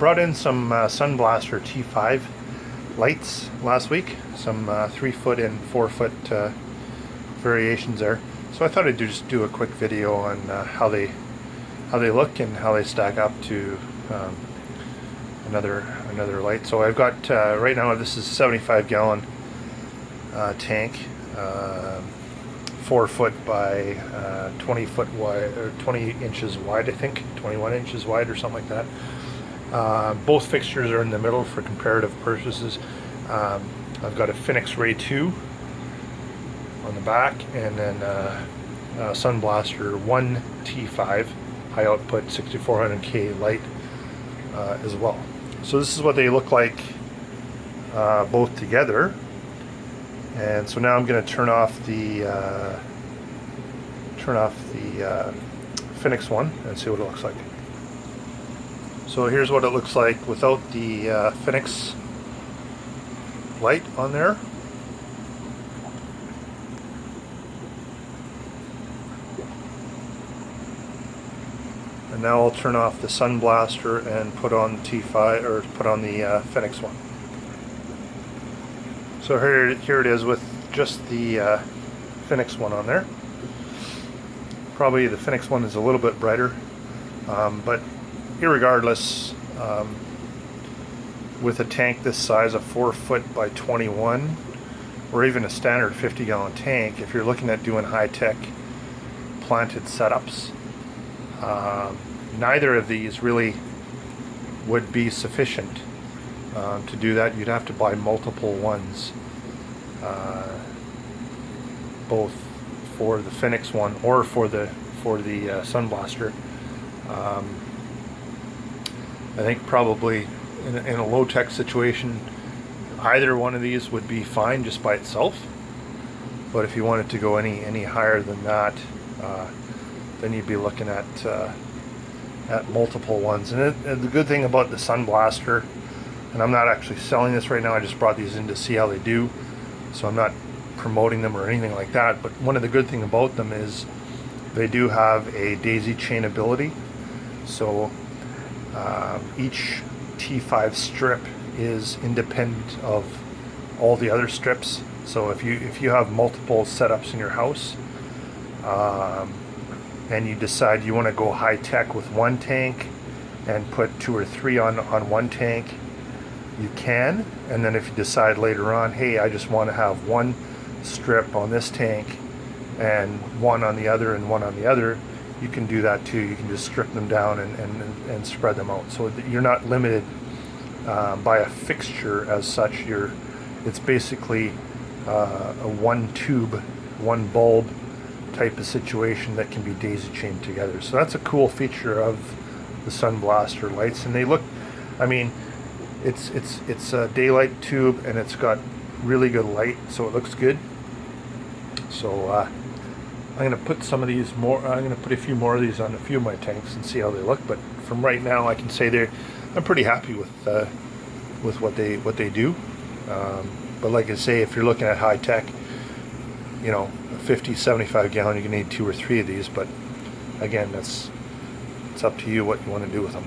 brought in some Sunblaster T5 lights last week, some 3-foot and 4-foot variations there. So I thought I'd just do a quick video on how they look and how they stack up to another light. So I've got right now, this is a 75-gallon tank, 4-foot by 20-foot wide, or 20 inches wide, I think, 21 inches wide or something like that. Both fixtures are in the middle for comparative purposes. I've got a Finnex Ray 2 on the back, and then Sunblaster 1 T5 high output 6400K light as well. So this is what they look like both together. And so now I'm going to turn off the Finnex one and see what it looks like. So here's what it looks like without the Finnex light on there. And now I'll turn off the Sunblaster and put on the T5, or put on the Finnex one. So here it is with just the Finnex one on there. Probably the Finnex one is a little bit brighter, but irregardless, with a tank this size, a 4-foot by 21, or even a standard 50-gallon tank, if you're looking at doing high-tech planted setups, neither of these really would be sufficient to do that. You'd have to buy multiple ones, both for the Finnex one or for the Sunblaster. I think probably in a low-tech situation, either one of these would be fine just by itself. But if you wanted to go any higher than that, then you'd be looking at multiple ones. And the good thing about the Sunblaster, and I'm not actually selling this right now, I just brought these in to see how they do, so I'm not promoting them or anything like that, but one of the good thing about them is they do have a daisy chain ability. So each T5 strip is independent of all the other strips. So if you have multiple setups in your house, and you decide you want to go high tech with one tank and put 2 or 3 on one tank, you can. And then if you decide later on, hey, I just want to have one strip on this tank and one on the other and one on the other, you can do that too. You can just strip them down and spread them out. So you're not limited by a fixture as such. It's basically a one tube, one bulb type of situation that can be daisy chained together. So that's a cool feature of the Sunblaster lights, and they look, I mean, it's a daylight tube and it's got really good light, so it looks good. So I'm going to put some of these more, I'm going to put a few more of these on a few of my tanks and see how they look. But from right now, I can say I'm pretty happy with what they do. But like I say, if you're looking at high tech, you know, a 50, 75 gallon, you're going to need 2 or 3 of these. But again, it's up to you what you want to do with them.